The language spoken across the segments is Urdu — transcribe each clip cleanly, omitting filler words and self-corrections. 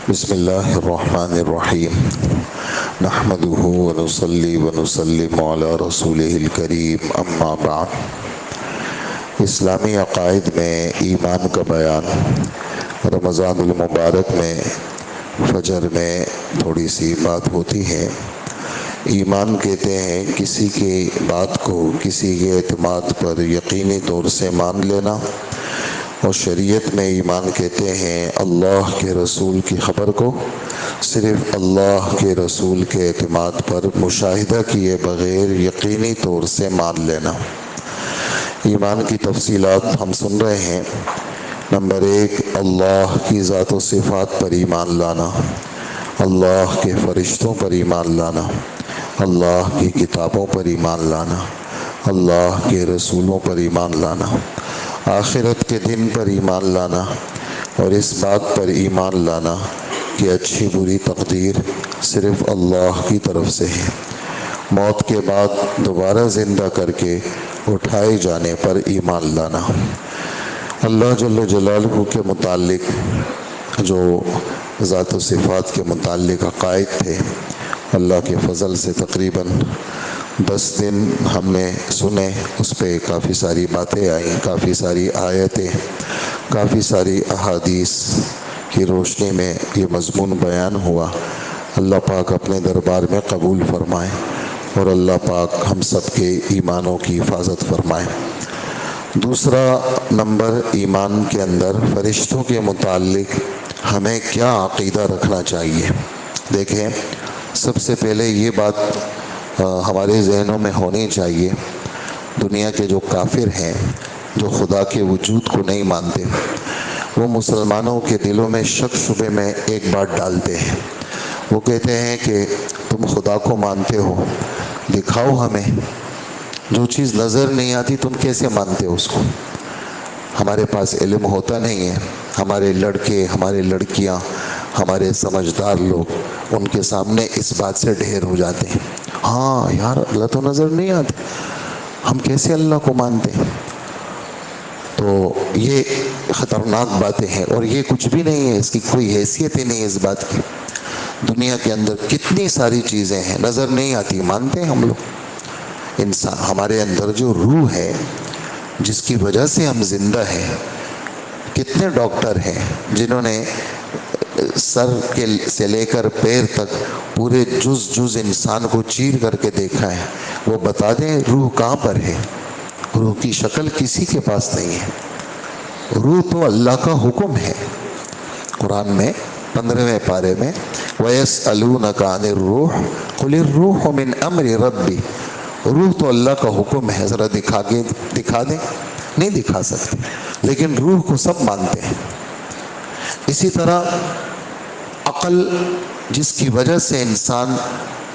بسم اللہ الرحمن الرحیم نحمده ونصلی ونسلم علی رسولہ الکریم اما بعد۔ اسلامی عقائد میں ایمان کا بیان رمضان المبارک میں فجر میں تھوڑی سی بات ہوتی ہے۔ ایمان کہتے ہیں کسی کی بات کو، کسی کے اعتماد پر یقینی طور سے مان لینا، اور شریعت میں ایمان کہتے ہیں اللہ کے رسول کی خبر کو صرف اللہ کے رسول کے اعتماد پر مشاہدہ کیے بغیر یقینی طور سے مان لینا۔ ایمان کی تفصیلات ہم سن رہے ہیں۔ نمبر 1، اللہ کی ذات و صفات پر ایمان لانا، اللہ کے فرشتوں پر ایمان لانا، اللہ کی کتابوں پر ایمان لانا، اللہ کے رسولوں پر ایمان لانا، آخرت کے دن پر ایمان لانا، اور اس بات پر ایمان لانا کہ اچھی بری تقدیر صرف اللہ کی طرف سے ہے، موت کے بعد دوبارہ زندہ کر کے اٹھائے جانے پر ایمان لانا۔ اللہ جل جلالہ کے متعلق جو ذات و صفات کے متعلق عقائد تھے، اللہ کے فضل سے تقریباً 10 دن ہم نے سنے، اس پہ کافی ساری باتیں آئیں، کافی ساری آیتیں، کافی ساری احادیث کی روشنی میں یہ مضمون بیان ہوا۔ اللہ پاک اپنے دربار میں قبول فرمائے، اور اللہ پاک ہم سب کے ایمانوں کی حفاظت فرمائے۔ دوسرا نمبر، ایمان کے اندر فرشتوں کے متعلق ہمیں کیا عقیدہ رکھنا چاہیے۔ دیکھیں، سب سے پہلے یہ بات ہمارے ذہنوں میں ہونی چاہیے، دنیا کے جو کافر ہیں، جو خدا کے وجود کو نہیں مانتے، وہ مسلمانوں کے دلوں میں شک شبے میں ایک بات ڈالتے ہیں۔ وہ کہتے ہیں کہ تم خدا کو مانتے ہو، دکھاؤ ہمیں، جو چیز نظر نہیں آتی تم کیسے مانتے ہو اس کو؟ ہمارے پاس علم ہوتا نہیں ہے، ہمارے لڑکے، ہمارے لڑکیاں، ہمارے سمجھدار لوگ ان کے سامنے اس بات سے ڈھیر ہو جاتے ہیں، ہاں یار اللہ تو نظر نہیں آتے، ہم کیسے اللہ کو مانتے ہیں؟ تو یہ خطرناک باتیں ہیں، اور یہ کچھ بھی نہیں ہے، اس کی کوئی حیثیت ہی نہیں ہے اس بات کی۔ دنیا کے اندر کتنی ساری چیزیں ہیں نظر نہیں آتی، مانتے ہیں ہم لوگ۔ انسان، ہمارے اندر جو روح ہے جس کی وجہ سے ہم زندہ ہیں، کتنے ڈاکٹر ہیں جنہوں نے سر سے لے کر پیر تک پورے جز انسان کو چیر کر کے دیکھا ہے، وہ بتا دیں روح کہاں پر ہے؟ روح کی شکل کسی کے پاس نہیں ہے۔ روح تو اللہ کا حکم ہے۔ قرآن میں 15ویں پارے میں وَيَسْأَلُونَكَ عَنِ الرُّوحِ قُلِ الرُّوحُ مِنْ أَمْرِ رَبِّي، روح تو اللہ کا حکم ہے، ذرا دکھا دیں، نہیں دکھا سکتے، لیکن روح کو سب مانتے ہیں۔ اسی طرح عقل، جس کی وجہ سے انسان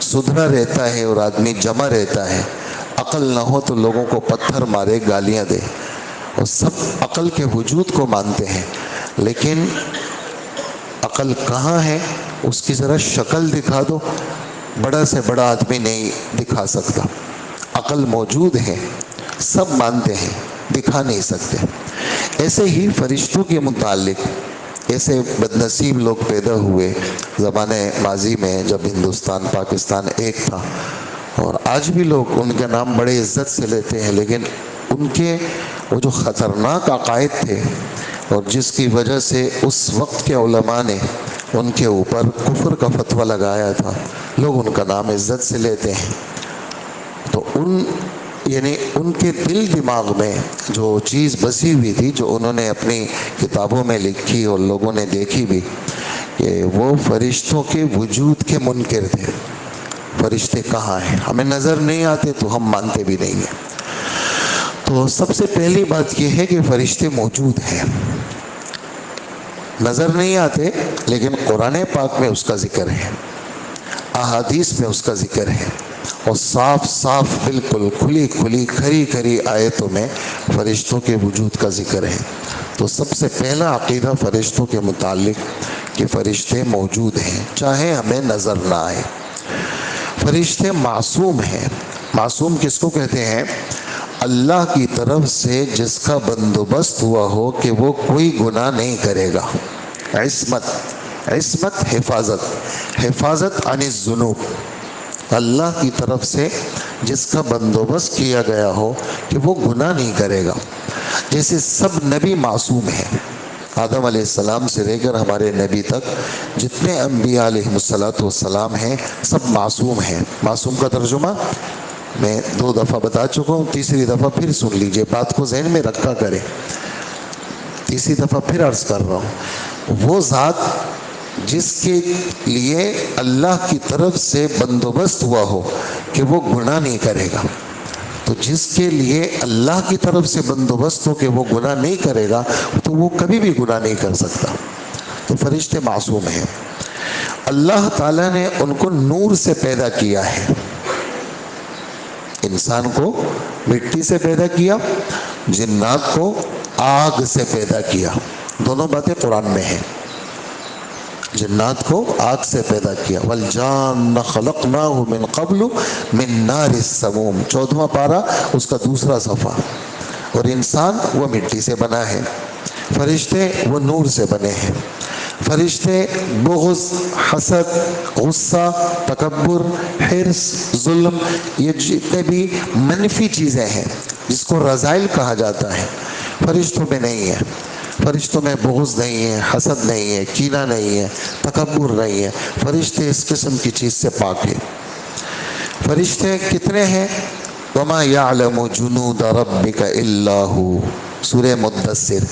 سدھرا رہتا ہے اور آدمی جمع رہتا ہے، عقل نہ ہو تو لوگوں کو پتھر مارے، گالیاں دے، اور سب عقل کے وجود کو مانتے ہیں، لیکن عقل کہاں ہے؟ اس کی ذرا شکل دکھا دو، بڑا سے بڑا آدمی نہیں دکھا سکتا۔ عقل موجود ہے، سب مانتے ہیں، دکھا نہیں سکتے۔ ایسے ہی فرشتوں کے متعلق ایسے بدنصیب لوگ پیدا ہوئے زمانے ماضی میں، جب ہندوستان پاکستان ایک تھا، اور آج بھی لوگ ان کے نام بڑے عزت سے لیتے ہیں، لیکن ان کے وہ جو خطرناک عقائد تھے، اور جس کی وجہ سے اس وقت کے علماء نے ان کے اوپر کفر کا فتویٰ لگایا تھا، لوگ ان کا نام عزت سے لیتے ہیں۔ تو ان کے دل دماغ میں جو چیز بسی ہوئی تھی، جو انہوں نے اپنی کتابوں میں لکھی اور لوگوں نے دیکھی بھی، کہ وہ فرشتوں کے وجود کے منکر تھے۔ فرشتے کہاں ہیں؟ ہمیں نظر نہیں آتے تو ہم مانتے بھی نہیں ہیں۔ تو سب سے پہلی بات یہ ہے کہ فرشتے موجود ہیں، نظر نہیں آتے، لیکن قرآن پاک میں اس کا ذکر ہے، احادیث میں اس کا ذکر ہے، اور صاف صاف بالکل کھلی کھلی کھری کھری آیتوں میں فرشتوں کے وجود کا ذکر ہے۔ تو سب سے پہلا عقیدہ فرشتوں کے متعلق کہ فرشتے موجود ہیں، چاہے ہمیں نظر نہ آئے۔ فرشتے معصوم ہیں۔ معصوم کس کو کہتے ہیں؟ اللہ کی طرف سے جس کا بندوبست ہوا ہو کہ وہ کوئی گناہ نہیں کرے گا، عصمت، عصمت حفاظت، حفاظت عن الذنوب، اللہ کی طرف سے جس کا بندوبست کیا گیا ہو کہ وہ گناہ نہیں کرے گا. جیسے سب نبی معصوم ہیں، آدم علیہ السلام سے لے کر ہمارے نبی تک جتنے انبیاء علیہ السلام ہیں سب معصوم ہیں. معصوم کا ترجمہ میں 2 دفعہ بتا چکا ہوں، تیسری دفعہ پھر سن لیجئے، بات کو ذہن میں رکھا کریں. تیسری دفعہ پھر عرض کر رہا ہوں، وہ ذات جس کے لیے اللہ کی طرف سے بندوبست ہوا ہو کہ وہ گناہ نہیں کرے گا، تو جس کے لیے اللہ کی طرف سے بندوبست ہو کہ وہ گناہ نہیں کرے گا تو وہ کبھی بھی گناہ نہیں کر سکتا. تو فرشتے معصوم ہیں. اللہ تعالیٰ نے ان کو نور سے پیدا کیا ہے. انسان کو مٹی سے پیدا کیا، جنات کو آگ سے پیدا کیا. دونوں باتیں قرآن میں ہیں. جنات کو آگ سے پیدا کیا. والجان خلقناہ من قبل من نار السموم، 14واں پارہ اس کا 2 صفحہ. اور انسان وہ مٹی سے بنا ہے، فرشتے وہ نور سے بنے ہیں. فرشتے بغض، حسد، غصہ، تکبر، حرص، ظلم، یہ جتنے بھی منفی چیزیں ہیں جس کو رذائل کہا جاتا ہے، فرشتوں میں نہیں ہے. فرشتوں میں بغض نہیں ہے، حسد نہیں ہے، کینہ نہیں ہے، تکبر نہیں ہے. فرشتے اس قسم کی چیز سے پاک ہیں. فرشتے کتنے ہیں؟ وَمَا يَعْلَمُ جُنُودَ رَبِّكَ إِلَّا هُوَ، سورہ مدثر.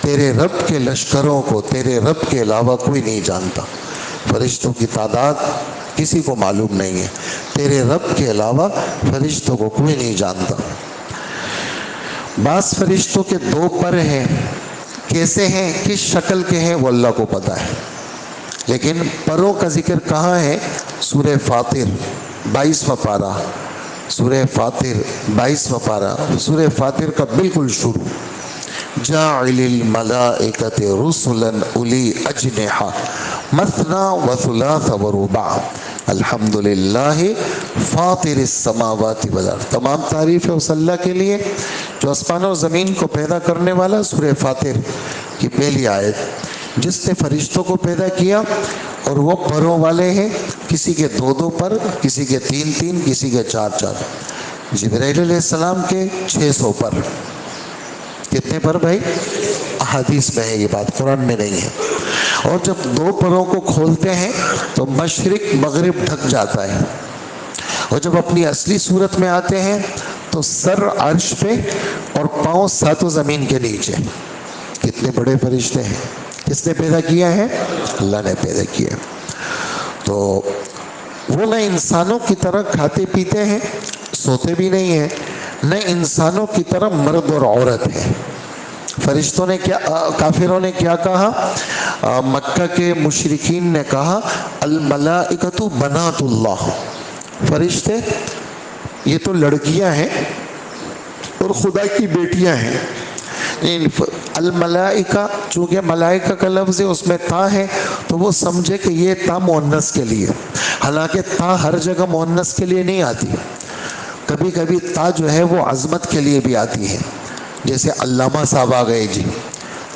تیرے رب کے لشکروں کو تیرے رب کے علاوہ کوئی نہیں جانتا. فرشتوں کی تعداد کسی کو معلوم نہیں ہے، تیرے رب کے علاوہ فرشتوں کو کوئی نہیں جانتا. بعض فرشتوں کے 2 پر ہیں، کیسے ہیں، کس شکل کے ہیں، وہ اللہ کو پتہ ہے. لیکن پروں کا ذکر کہاں ہے؟ سورہ فاطر 22واں پارہ، سورہ فاطر 22واں پارہ، سورہ فاطر کا بالکل شروع. جاعل الملائکۃ رسلا اولی اجنحہ مثنی وثلاث ورباع الحمدللہ فاطر السماوات والارض. تمام تعریف ہے اس اللہ کے لیے جو آسمان و زمین کو پیدا کرنے والا. سورہ فاطر کی پہلی آیت، جس نے فرشتوں کو پیدا کیا اور وہ پروں والے ہیں، کسی کے 2 پر، کسی کے 3، کسی کے 4. جبرائیل علیہ السلام کے 600 پر. کتنے پر بھائی؟ احادیث میں ہے یہ بات، قرآن میں نہیں ہے. اور جب 2 پروں کو کھولتے ہیں تو مشرق مغرب ڈھک جاتا ہے. اور جب اپنی اصلی صورت میں آتے ہیں تو سر عرش پہ اور پاؤں 7 زمین کے نیچے. کتنے بڑے فرشتے ہیں. کس نے پیدا کیا ہے؟ اللہ نے پیدا کیا. تو وہ نہ انسانوں کی طرح کھاتے پیتے ہیں، سوتے بھی نہیں ہیں، نہ انسانوں کی طرح مرد اور عورت ہے. فرشتوں نے کیا، کافروں نے کیا کہا؟ مکہ کے مشرکین نے کہا الملائکۃ بنات اللہ، فرشتے یہ تو لڑکیاں ہیں اور خدا کی بیٹیاں ہیں. الملائکہ، چونکہ ملائکہ کا لفظ ہے اس میں تا ہے تو وہ سمجھے کہ یہ تا مؤنث کے لیے، حالانکہ تا ہر جگہ مؤنث کے لیے نہیں آتی. کبھی کبھی تا جو ہے وہ عظمت کے لیے بھی آتی ہے. جیسے علامہ صاحب آ گئے جی،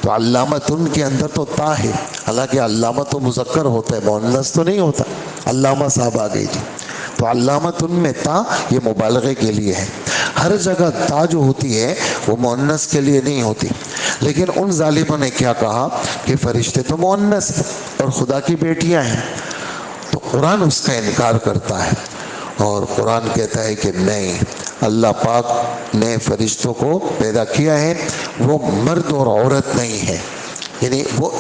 تو علامت ان کے اندر تو تا ہے، حالانکہ علامہ تو مذکر ہوتا ہے، مؤنث تو نہیں ہوتا. علامہ صاحب آ گئے جی، تو علامت ان میں تا یہ مبالغے کے لیے ہے. ہر جگہ تا جو ہوتی ہے وہ مؤنث کے لیے نہیں ہوتی. لیکن ان ظالموں نے کیا کہا کہ فرشتے تو مؤنث ہیں اور خدا کی بیٹیاں ہیں. تو قرآن اس کا انکار کرتا ہے اور قرآن کہتا ہے کہ نہیں، اللہ پاک نے فرشتوں کو پیدا کیا ہے، وہ مرد اور عورت نہیں ہے. یعنی وہ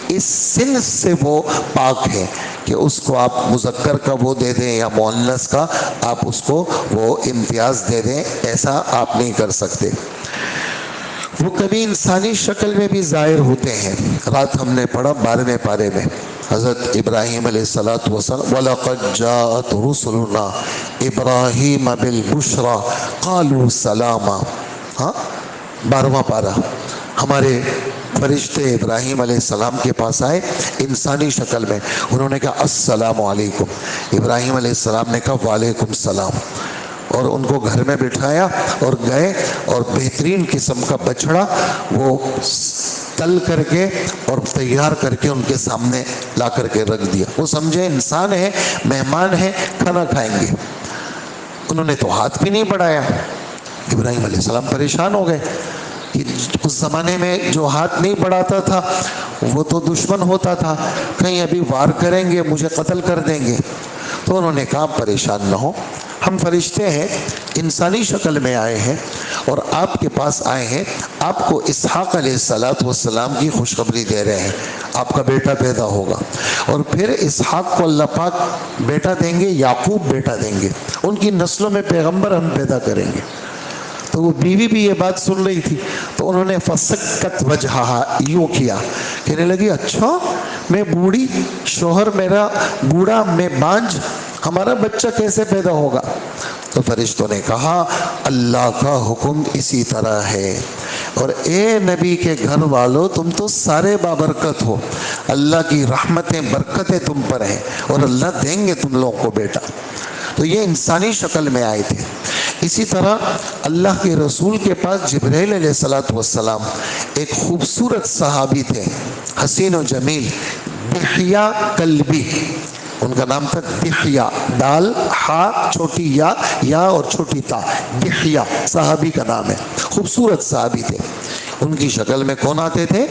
اس صنف سے وہ پاک ہے کہ اس کو آپ مذکر کا وہ دے دیں یا مؤنث کا آپ اس کو وہ امتیاز دے دیں، ایسا آپ نہیں کر سکتے. وہ کبھی انسانی شکل میں بھی ظاہر ہوتے ہیں. رات ہم نے پڑھا 12ویں پارے میں حضرت ابراہیم علیہ الصلوۃ والسلام وَلَقَدْ جَاءَتْ رُسُلُنَا إِبْرَاهِيمَ بِالْبُشْرَىٰ قَالُوا سَلَامًا. 12واں پارہ. ہمارے فرشتے ابراہیم علیہ السلام کے پاس آئے انسانی شکل میں، انہوں نے کہا السلام علیکم. ابراہیم علیہ السلام نے کہا وعلیکم السلام، اور ان کو گھر میں بٹھایا اور گئے اور بہترین قسم کا بچڑا وہ تل کر کے اور تیار کر کے ان کے سامنے لا کر کے رکھ دیا. وہ سمجھے انسان ہے، مہمان ہے، کھانا کھائیں گے. انہوں نے تو ہاتھ بھی نہیں بڑھایا. ابراہیم علیہ السلام پریشان ہو گئے کہ اس زمانے میں جو ہاتھ نہیں بڑھاتا تھا وہ تو دشمن ہوتا تھا، کہیں ابھی وار کریں گے، مجھے قتل کر دیں گے. تو انہوں نے کہا پریشان نہ ہو، ہم فرشتے ہیں، انسانی شکل میں آئے ہیں اور آپ کے پاس آئے ہیں، آپ کو اسحاق علیہ السلام کی خوشخبری دے رہے ہیں. آپ کا بیٹا پیدا ہوگا اور پھر اسحاق کو اللہ پاک بیٹا دیں گے، یعقوب بیٹا دیں گے، ان کی نسلوں میں پیغمبر ہم پیدا کریں گے. تو وہ بیوی بھی یہ بات سن رہی تھی، تو انہوں نے فسکت وجہہا، یوں کیا، کہنے لگی اچھا میں بوڑھی، شوہر میرا بوڑھا، میں بانجھ، ہمارا بچہ کیسے پیدا ہوگا؟ تو فرشتوں نے کہا اللہ کا حکم اسی طرح ہے. اور اے نبی کے گھر والوں، تم تو سارے بابرکت ہو، اللہ کی رحمتیں برکتیں تم پر ہیں اور اللہ دیں گے تم لوگوں کو بیٹا. تو یہ انسانی شکل میں آئے تھے. اسی طرح اللہ کے رسول کے پاس جبرائیل علیہ السلام ایک خوبصورت صحابی تھے، حسین و جمیل، دحیہ کلبی، ان کا نام تھا دحیہ، دال ہا چھوٹی یا اور چھوٹی تا، دحیہ صحابی کا نام ہے. خوبصورت صحابی تھے. ان کی شکل میں کون آتے تھے؟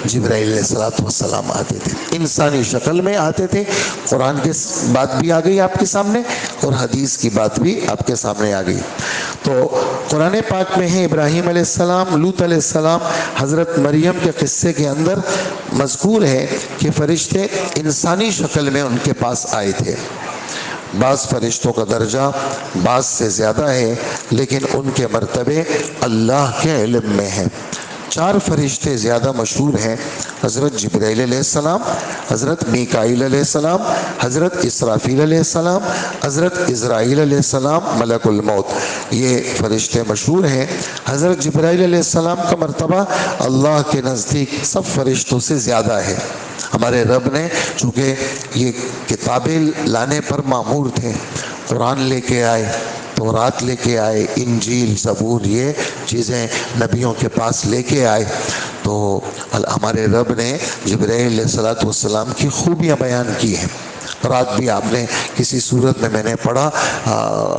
جبرائیل علیہ السلام آتے تھے، انسانی شکل میں آتے تھے. قرآن کی بات بھی آ گئی آپ کے سامنے اور حدیث کی بات بھی آپ کے سامنے آ گئی. تو قرآن پاک میں ہے ابراہیم علیہ السلام، لوط علیہ السلام، حضرت مریم کے قصے کے اندر مذکور ہے کہ فرشتے انسانی شکل میں ان کے پاس آئے تھے. بعض فرشتوں کا درجہ بعض سے زیادہ ہے، لیکن ان کے مرتبے اللہ کے علم میں ہیں. 4 فرشتے زیادہ مشہور ہیں، حضرت جبرائیل علیہ السلام، حضرت میکائیل علیہ السلام، حضرت اسرافیل علیہ السلام، حضرت عزرائیل علیہ السلام ملک الموت. یہ فرشتے مشہور ہیں. حضرت جبرائیل علیہ السلام کا مرتبہ اللہ کے نزدیک سب فرشتوں سے زیادہ ہے. ہمارے رب نے چونکہ یہ کتابیں لانے پر مامور تھے، قرآن لے کے آئے، تورات لے کے آئے، انجیل، زبور، یہ چیزیں نبیوں کے پاس لے کے آئے، تو ہمارے رب نے جبرائیل علیہ السلام کی خوبیاں بیان کی ہیں. رات بھی آپ نے کسی صورت میں نے پڑھا،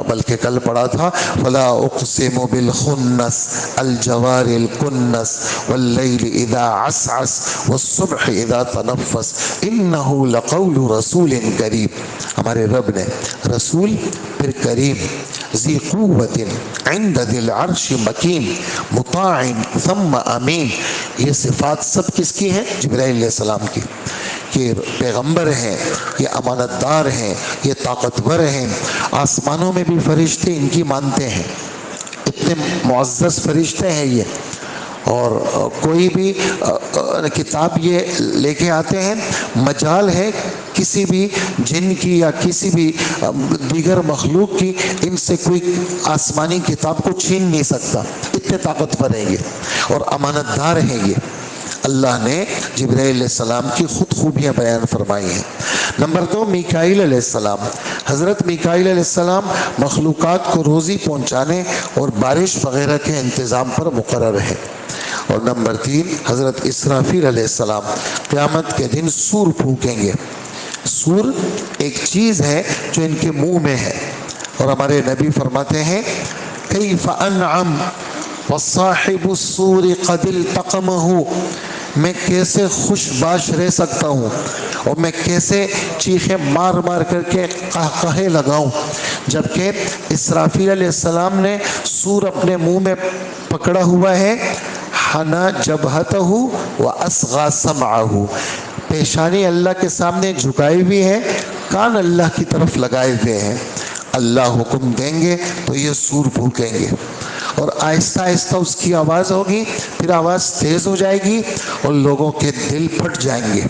بلکہ کل پڑھا تھا، فلا اقسم بالخنس الجوار الکنس واللیل اذا عسعس والصبح اذا تنفس انه لقول رسول کریم. ہمارے رب نے رسول پھر کریم، ذی قوت عند ذی العرش مکین مطاع ثم امین. یہ صفات سب کس کی ہیں؟ جبرائیل علیہ السلام کی، کہ پیغمبر ہیں، یہ امانت دار ہیں، یہ طاقتور ہیں. آسمانوں میں بھی فرشتے ان کی مانتے ہیں، اتنے معزز فرشتے ہیں یہ. اور کوئی بھی کتاب یہ لے کے آتے ہیں، مجال ہے کسی بھی جن کی یا کسی بھی دیگر مخلوق کی، ان سے کوئی آسمانی کتاب کو چھین نہیں سکتا، اتنے طاقتور ہیں یہ اور امانت دار ہیں یہ. اللہ نے جبرائیل علیہ السلام کی خود خوبیاں بیان فرمائی ہیں. نمبر 2 میکائیل علیہ السلام. حضرت میکائیل علیہ السلام مخلوقات کو روزی پہنچانے اور بارش وغیرہ کے انتظام پر مقرر ہے. اور نمبر 3 حضرت اسرافیل علیہ السلام قیامت کے دن سور پھونکیں گے. سور ایک چیز ہے جو ان کے منہ میں ہے، اور ہمارے نبی فرماتے ہیں کیف انعم وصاحب السور قد التقمہ، میں کیسے خوش باش رہ سکتا ہوں اور میں کیسے چیخیں مار مار کر کے قہقہے لگاؤں، جبکہ اسرافیل علیہ السلام نے سور اپنے منہ میں پکڑا ہوا ہے. حنا جبہتہ واصغى سمعہ، پیشانی اللہ کے سامنے جھکائی ہوئی ہے، کان اللہ کی طرف لگائے ہوئے ہیں. اللہ حکم دیں گے تو یہ سور پھونکیں گے اور آہستہ آہستہ اس کی آواز ہوگی، پھر آواز تیز ہو جائے گی اور لوگوں کے دل پھٹ جائیں گے.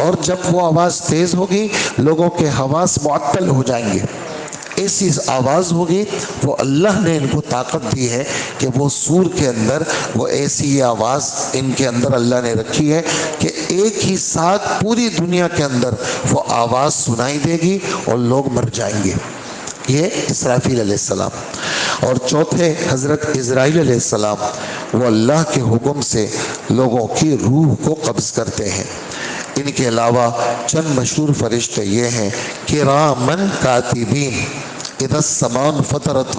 اور جب وہ آواز تیز ہوگی لوگوں کے حواس معطل ہو جائیں گے. ایسی آواز ہوگی، وہ اللہ نے ان کو طاقت دی ہے کہ وہ سور کے اندر وہ ایسی آواز ان کے اندر اللہ نے رکھی ہے کہ ایک ہی ساتھ پوری دنیا کے اندر وہ آواز سنائی دے گی اور لوگ مر جائیں گے. یہ اسرافیل علیہ السلام. اور چوتھے حضرت اسرائیل علیہ السلام، وہ اللہ کے حکم سے لوگوں کی روح کو قبض کرتے ہیں۔ ان کے علاوہ چند مشہور فرشتے یہ ہیں، کرامن کاتبین، اذا السماء فطرت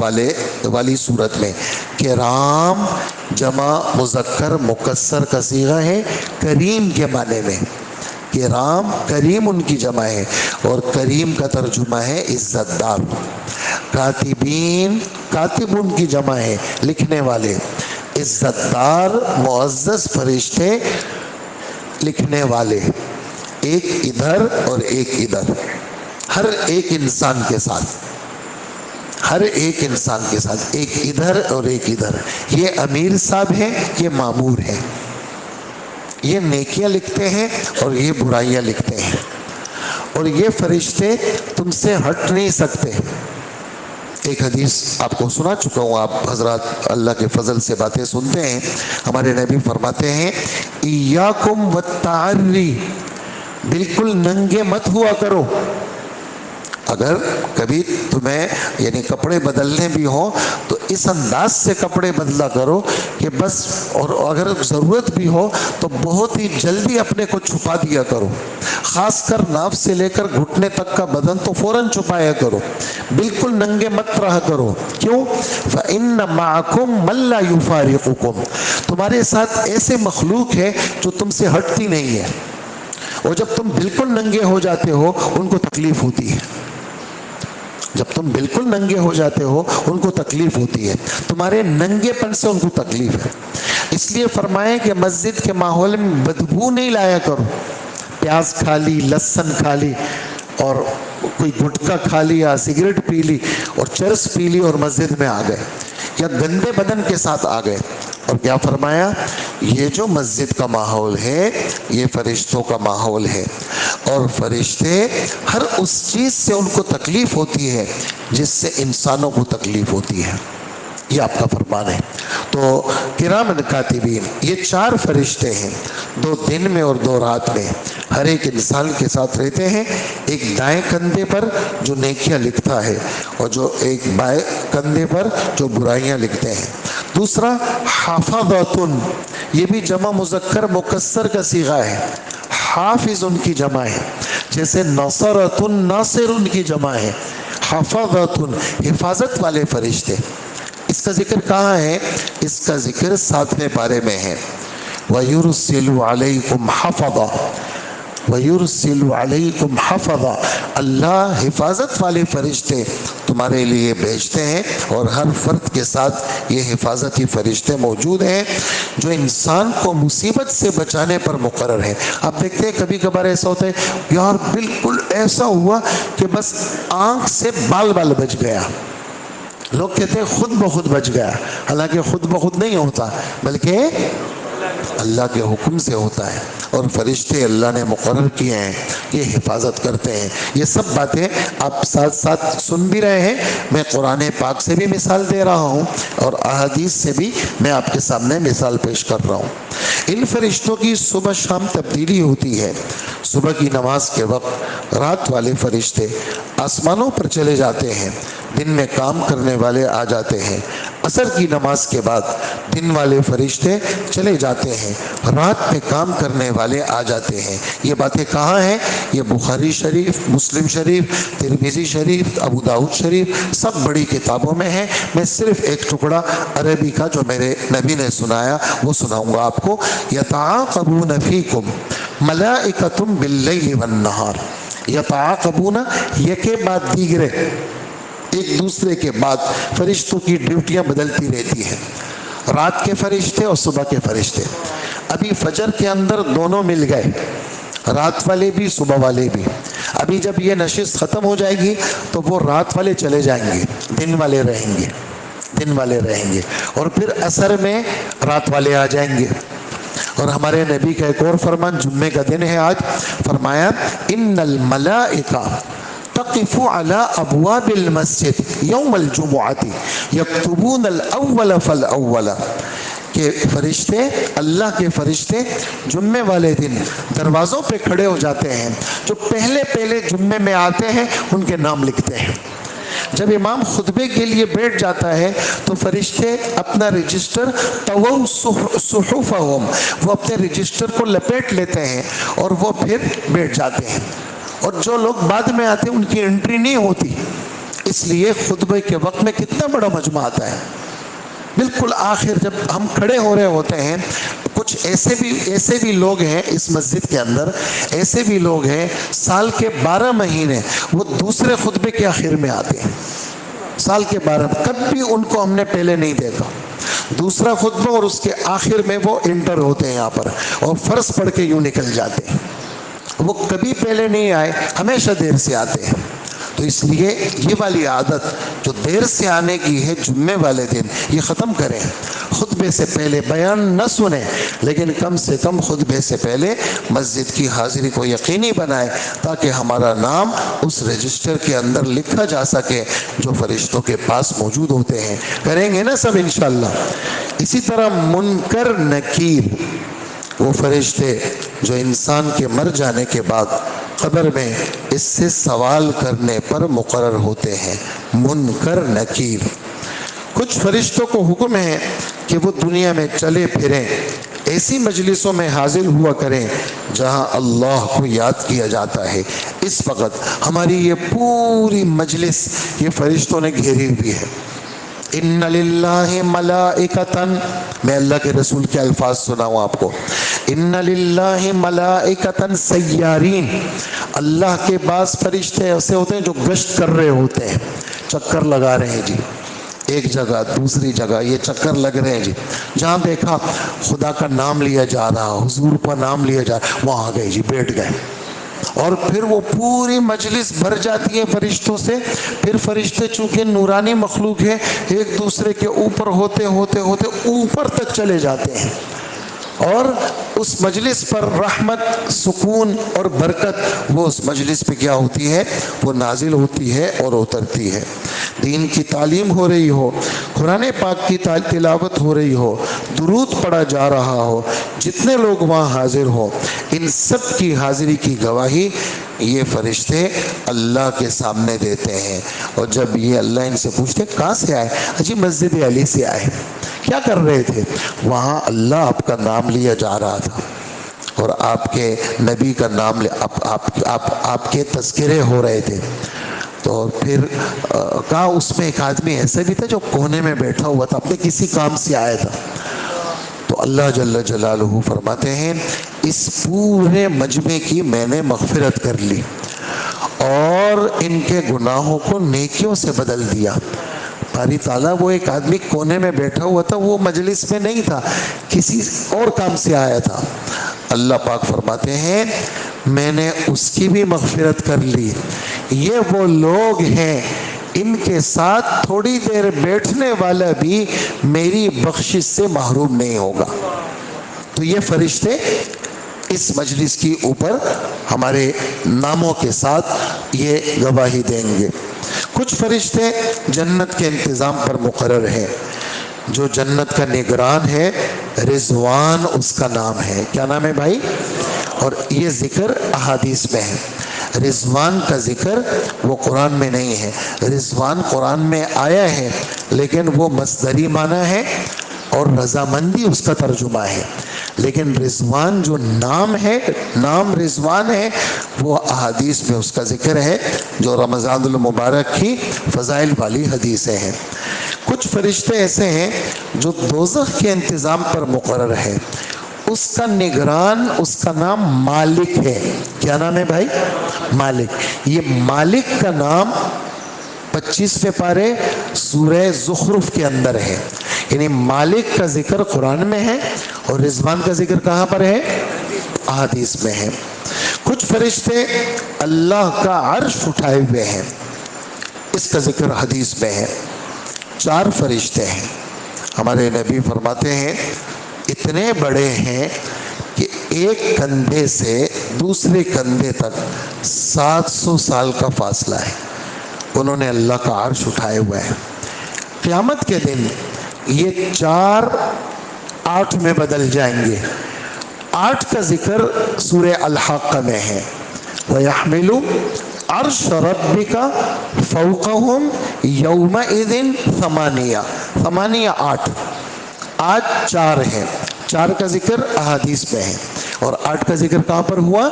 والی صورت میں کرام جمع مذکر مکسر کا صیغہ ہے کریم کے معنی میں، کرام کریم ان کی جمع ہے، اور کریم کا ترجمہ ہے عزت دار۔ کاتبین کاتب ان کی جمع ہے لکھنے والے، عزت دار معزز فرشتے لکھنے والے، ایک ادھر اور ایک ادھر، ہر ایک انسان کے ساتھ، ہر ایک انسان کے ساتھ ایک ادھر اور ایک ادھر۔ یہ امیر صاحب ہیں، یہ مامور ہیں، یہ نیکیاں لکھتے ہیں اور یہ برائیاں لکھتے ہیں، اور یہ فرشتے تم سے ہٹ نہیں سکتے۔ ایک حدیث آپ کو سنا چکا ہوں، آپ حضرات اللہ کے فضل سے باتیں سنتے ہیں۔ ہمارے نبی فرماتے ہیں ایاکم والتعری، بالکل ننگے مت ہوا کرو۔ اگر کبھی تمہیں یعنی کپڑے بدلنے بھی ہوں تو اس انداز سے کپڑے بدلا کرو کہ بس، اور اگر ضرورت بھی ہو تو بہت ہی جلدی اپنے کو چھپا دیا کرو، خاص کر ناف سے لے کر گھٹنے تک کا بدن تو فوراً چھپایا کرو، بالکل ننگے مت رہا کرو۔ کیوں؟ فَإِنَّ مَعَكُمْ مَن لَّا يُفَارِقُكُمْ، تمہارے ساتھ ایسے مخلوق ہے جو تم سے ہٹتی نہیں ہے، اور جب تم بالکل ننگے ہو جاتے ہو ان کو تکلیف ہوتی ہے، جب تم بالکل ننگے ہو جاتے ہو ان کو تکلیف ہوتی ہے، تمہارے ننگے پن سے ان کو تکلیف ہے۔ اس لیے فرمائے کہ مسجد کے ماحول میں بدبو نہیں لایا کرو، پیاز کھا لی، لہسن کھا لی، اور کوئی گٹکا کھا لیا، سگریٹ پی لی اور چرس پی لی اور مسجد میں آ گئے، یا گندے بدن کے ساتھ آ گئے۔ اور کیا فرمایا؟ یہ جو مسجد کا ماحول ہے یہ فرشتوں کا ماحول ہے، اور فرشتے ہر اس چیز سے ان کو تکلیف ہوتی ہے جس سے انسانوں کو تکلیف ہوتی ہے، یہ آپ کا فرمان ہے۔ تو کرامن کاتبین یہ چار فرشتے ہیں، دو دن میں اور دو رات میں، ہر ایک انسان کے ساتھ رہتے ہیں، ایک دائیں کندھے پر جو نیکیاں لکھتا ہے اور جو ایک بائیں کندھے پر جو برائیاں لکھتے ہیں۔ دوسرا حافظاتن، یہ بھی جمع مذکر مکسر کا صیغہ ہے، حافظ ان کی جمع ہے، جیسے نصرتن ناصر ان کی جمع ہے، حافظاتن حفاظت والے فرشتے۔ اس کا ذکر کہاں ہے؟ اس کا ذکر 7ویں پارے میں ہے، وَيُرْسِلُ عَلَيْكُمْ حَفَظًا، وَيُرْسِلُ عَلَيْكُمْ حَفَظًا، اللہ حفاظت والے فرشتے تمہارے لیے بھیجتے ہیں، اور ہر فرد کے ساتھ یہ حفاظتی فرشتے موجود ہیں جو انسان کو مصیبت سے بچانے پر مقرر ہیں۔ آپ دیکھتے ہیں کبھی کبھار ایسا ہوتا ہے یار بالکل ایسا ہوا کہ بس آنکھ سے بال بچ گیا، لوگ کہتے ہیں خود بخود بچ گیا، حالانکہ خود بخود نہیں ہوتا بلکہ اللہ کے حکم سے ہوتا ہے، اور فرشتے اللہ نے مقرر کیے ہیں، یہ حفاظت کرتے ہیں۔ یہ سب باتیں آپ ساتھ ساتھ سن بھی رہے ہیں، میں قرآن پاک سے بھی مثال دے رہا ہوں اور احادیث سے بھی میں آپ کے سامنے مثال پیش کر رہا ہوں۔ ان فرشتوں کی صبح شام تبدیلی ہوتی ہے، صبح کی نماز کے وقت رات والے فرشتے آسمانوں پر چلے جاتے ہیں، دن میں کام کرنے والے آ جاتے ہیں، عصر کی نماز کے بعد دن والے فرشتے چلے جاتے ہیں، رات میں کام کرنے والے آ جاتے ہیں۔ یہ باتیں کہاں ہیں؟ یہ بخاری شریف، مسلم شریف، ترمذی شریف، ابو داؤد شریف، سب بڑی کتابوں میں ہیں۔ میں صرف ایک ٹکڑا عربی کا جو میرے نبی نے سنایا وہ سناؤں گا آپ کو۔ یتعاقبون فیکم ملائکۃ باللیل والنہار، یتعاقبون یکے بعد دیگرے، ایک دوسرے کے بعد فرشتوں کی ڈیوٹیاں بدلتی رہتی ہیں، رات کے فرشتے اور صبح کے فرشتے۔ ابھی فجر کے اندر دونوں مل گئے، رات والے بھی صبح والے بھی۔ ابھی جب یہ نشست ختم ہو جائے گی تو وہ رات والے چلے جائیں گے، دن والے رہیں گے، دن والے رہیں گے، اور پھر عصر میں رات والے آ جائیں گے۔ اور ہمارے نبی کا ایک اور فرمان، جمعے کا دن ہے آج، فرمایا ان الملائکہ تقف على ابواب المسجد یوم الجمعۃ یکتبون الاول فالاول، کہ فرشتے، اللہ کے فرشتے جمعے والے دن دروازوں پہ کھڑے ہو جاتے ہیں، جو پہلے جمعے میں آتے ہیں ان کے نام لکھتے ہیں۔ جب امام خطبے کے لیے بیٹھ جاتا ہے تو فرشتے اپنا رجسٹر طووا صحفہم، وہ اپنے رجسٹر کو لپیٹ لیتے ہیں اور وہ پھر بیٹھ جاتے ہیں، اور جو لوگ بعد میں آتے ہیں ان کی انٹری نہیں ہوتی۔ اس لیے خطبے کے وقت میں کتنا بڑا مجمع آتا ہے، بالکل آخر جب ہم کھڑے ہو رہے ہوتے ہیں، کچھ ایسے بھی لوگ ہیں اس مسجد کے اندر، ایسے بھی لوگ ہیں سال کے 12 مہینے وہ دوسرے خطبے کے آخر میں آتے ہیں، سال کے 12، کبھی ان کو ہم نے پہلے نہیں دیکھا، دوسرا خطبہ اور اس کے آخر میں وہ انٹر ہوتے ہیں یہاں پر اور فرض پڑھ کے یوں نکل جاتے ہیں، وہ کبھی پہلے نہیں آئے، ہمیشہ دیر سے آتے ہیں۔ تو اس لیے یہ والی عادت جو دیر سے آنے کی ہے جمعے والے دن، یہ ختم کریں، خطبے سے پہلے بیان نہ سنیں، لیکن کم سے کم خطبے سے پہلے مسجد کی حاضری کو یقینی بنائیں تاکہ ہمارا نام اس رجسٹر کے اندر لکھا جا سکے جو فرشتوں کے پاس موجود ہوتے ہیں۔ کریں گے نا سب انشاءاللہ؟ اسی طرح منکر نکیر، وہ فرشتے جو انسان کے مر جانے کے بعد قبر میں اس سے سوال کرنے پر مقرر ہوتے ہیں، منکر نکیر۔ کچھ فرشتوں کو حکم ہے کہ وہ دنیا میں چلے پھریں، ایسی مجلسوں میں حاضر ہوا کریں جہاں اللہ کو یاد کیا جاتا ہے۔ اس وقت ہماری یہ پوری مجلس یہ فرشتوں نے گھیری ہوئی ہے۔ ان للہ ملائکۃ، میں اللہ کے رسول کے الفاظ سناؤں آپ کو، ان للہ ملائکۃ سیارین، اللہ کے بعض فرشتے ایسے ہوتے ہیں جو گشت کر رہے ہوتے ہیں، چکر لگا رہے ہیں جی، ایک جگہ دوسری جگہ یہ چکر لگ رہے ہیں جی، جہاں دیکھا خدا کا نام لیا جا رہا، حضور کا نام لیا جا رہا، وہاں آ گئے جی، بیٹھ گئے، اور پھر وہ پوری مجلس بھر جاتی ہے فرشتوں سے۔ پھر فرشتے چونکہ نورانی مخلوق ہے، ایک دوسرے کے اوپر ہوتے ہوتے ہوتے اوپر تک چلے جاتے ہیں، اور اس مجلس پر رحمت، سکون اور برکت وہ اس مجلس پہ کیا ہوتی ہے، وہ نازل ہوتی ہے اور اترتی ہے۔ دین کی تعلیم ہو رہی ہو، قرآن پاک کی تلاوت ہو رہی ہو، درود پڑھا جا رہا ہو، جتنے لوگ وہاں حاضر ہو، ان سب کی حاضری کی گواہی یہ فرشتے اللہ کے سامنے دیتے ہیں، اور جب یہ اللہ ان سے پوچھتے کہاں سے آئے، جی مسجد علی سے آئے، کیا کر رہے تھے، وہاں اللہ آپ کا نام لیا جا رہا تھا اور آپ کے نبی کا نام آپ کے تذکرے ہو رہے تھے، تو پھر کہا اس میں ایک آدمی ایسا بھی تھا جو کونے میں بیٹھا ہوا تھا، اپنے کسی کام سے آیا تھا، تو اللہ جل جلالہ فرماتے ہیں اس پورے مجمع کی میں نے مغفرت کر لی اور ان کے گناہوں کو نیکیوں سے بدل دیا۔ باری تعالیٰ وہ ایک آدمی کونے میں بیٹھا ہوا تھا، وہ مجلس میں نہیں تھا، کسی اور کام سے آیا تھا، اللہ پاک فرماتے ہیں میں نے اس کی بھی مغفرت کر لی۔ یہ وہ لوگ ہیں ان کے ساتھ تھوڑی دیر بیٹھنے والا بھی میری بخشش سے محروم نہیں ہوگا۔ تو یہ فرشتے اس مجلس کی اوپر ہمارے ناموں کے ساتھ یہ گواہی دیں گے۔ کچھ فرشتے جنت کے انتظام پر مقرر ہیں، جو جنت کا نگران ہے، رضوان اس کا نام ہے۔ کیا نام ہے بھائی؟ اور یہ ذکر احادیث میں ہے، رضوان کا ذکر وہ قرآن میں نہیں ہے، رضوان قرآن میں آیا ہے لیکن وہ مصدری معنی ہے اور رضامندی اس کا ترجمہ ہے، لیکن رضوان جو نام ہے، نام رضوان ہے، وہ احادیث میں اس کا ذکر ہے جو رمضان المبارک کی فضائل والی حدیثیں ہیں۔ کچھ فرشتے ایسے ہیں جو دوزخ کے انتظام پر مقرر ہے، اس کا نگران اس کا نام مالک ہے۔ کیا نام ہے بھائی؟ مالک۔ یہ مالک کا نام 25ویں پارے سورہ زخرف کے اندر ہے، یعنی مالک کا ذکر قرآن میں ہے اور رضوان کا ذکر کہاں پر ہے؟ احادیث میں ہے۔ کچھ فرشتے اللہ کا عرش اٹھائے ہوئے ہیں، اس کا ذکر حدیث میں ہے۔ 4 فرشتے ہیں، ہمارے نبی فرماتے ہیں اتنے بڑے ہیں کہ ایک کندھے سے دوسرے کندھے تک 700 سال کا فاصلہ ہے، انہوں نے اللہ کا عرش اٹھائے ہوئے ہیں۔ قیامت کے دن یہ 4 8 میں بدل جائیں گے۔ 8 کا ذکر سورہ الحاقہ میں ہے، وَيَحْمِلُ عَرْشَ رَبِّكَ فوقہم یومئذ ثمانیہ، ثمانیہ 8، آج 4 ہیں، 4 کا ذکر احادیث میں ہے، اور 8 کا ذکر کہاں پر ہوا؟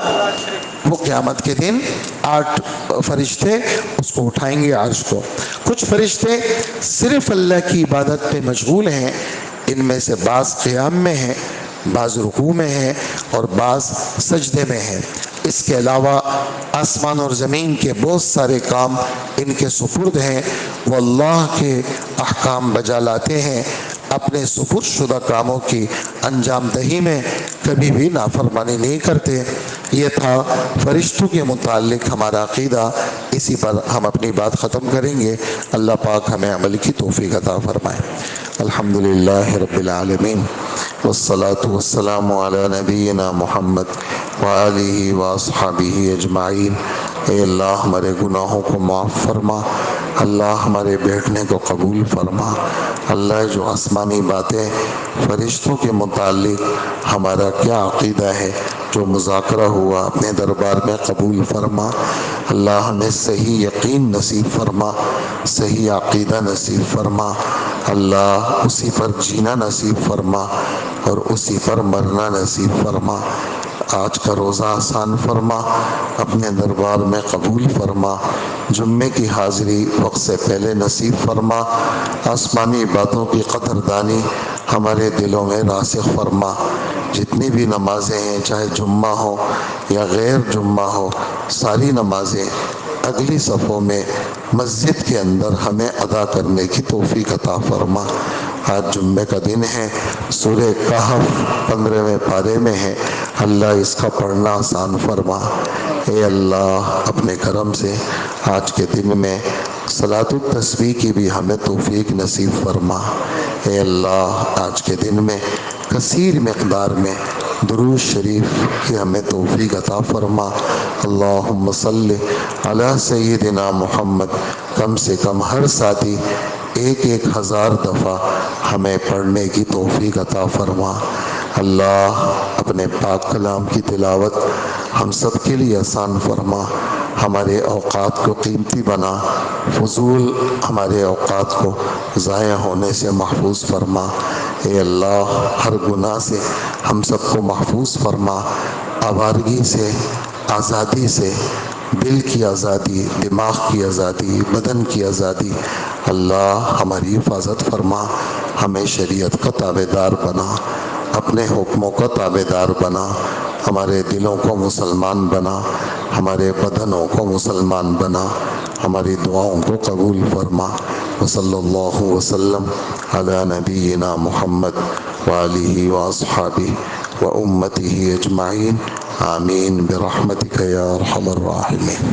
وہ قیامت کے دن 8 فرشتے اس کو اٹھائیں گے عرش کو۔ کچھ فرشتے صرف اللہ کی عبادت پہ مشغول ہیں، ان میں سے بعض قیام میں ہیں، بعض رکوع میں ہیں، اور بعض سجدے میں ہیں۔ اس کے علاوہ آسمان اور زمین کے بہت سارے کام ان کے سپرد ہیں، وہ اللہ کے احکام بجا لاتے ہیں، اپنے سپرد شدہ کاموں کی انجام دہی میں کبھی بھی نافرمانی نہیں کرتے۔ یہ تھا فرشتوں کے متعلق ہمارا عقیدہ، اسی پر ہم اپنی بات ختم کریں گے۔ اللہ پاک ہمیں عمل کی توفیق عطا فرمائے۔ الحمدللہ رب العالمین، والصلاة والسلام علی نبینا محمد وآلہ واصحابہ اجمعین۔ اے اللہ ہمارے گناہوں کو معاف فرما، اللہ ہمارے بیٹھنے کو قبول فرما۔ اللہ جو آسمانی باتیں فرشتوں کے متعلق ہمارا کیا عقیدہ ہے جو مذاکرہ ہوا اپنے دربار میں قبول فرما۔ اللہ ہمیں صحیح یقین نصیب فرما، صحیح عقیدہ نصیب فرما۔ اللہ اسی پر جینا نصیب فرما اور اسی پر مرنا نصیب فرما۔ آج کا روزہ آسان فرما، اپنے دربار میں قبول فرما۔ جمعے کی حاضری وقت سے پہلے نصیب فرما۔ آسمانی باتوں کی قدردانی ہمارے دلوں میں راسخ فرما۔ جتنی بھی نمازیں ہیں، چاہے جمعہ ہو یا غیر جمعہ ہو، ساری نمازیں اگلی صفوں میں مسجد کے اندر ہمیں ادا کرنے کی توفیق عطا فرما۔ آج جمعے کا دن ہے، سورہ کہف 15ویں پارے میں ہے، اللہ اس کا پڑھنا آسان فرما۔ اے اللہ اپنے کرم سے آج کے دن میں صلاۃ التسبیح کی بھی ہمیں توفیق نصیب فرما۔ اے اللہ آج کے دن میں کثیر مقدار میں درود شریف کی ہمیں توفیق عطا فرما۔ اللہم صلی علی سیدنا محمد، کم سے کم ہر ساتھی 1000 دفعہ ہمیں پڑھنے کی توفیق عطا فرما۔ اللہ اپنے پاک کلام کی تلاوت ہم سب کے لیے آسان فرما، ہمارے اوقات کو قیمتی بنا، فضول ہمارے اوقات کو ضائع ہونے سے محفوظ فرما۔ اے اللہ ہر گناہ سے ہم سب کو محفوظ فرما، آوارگی سے، آزادی سے، دل کی آزادی، دماغ کی آزادی، بدن کی آزادی، اللہ ہماری حفاظت فرما، ہمیں شریعت کا تابع دار بنا، اپنے حکموں کا تابع دار بنا، ہمارے دلوں کو مسلمان بنا، ہمارے بدنوں کو مسلمان بنا، ہماری دعاؤں کو قبول فرما۔ وصلی اللہ وسلم علی نبینا محمد وآلہ واصحابہ وامتہ اجمعین، آمین برحمتک یا ارحم الراحمین۔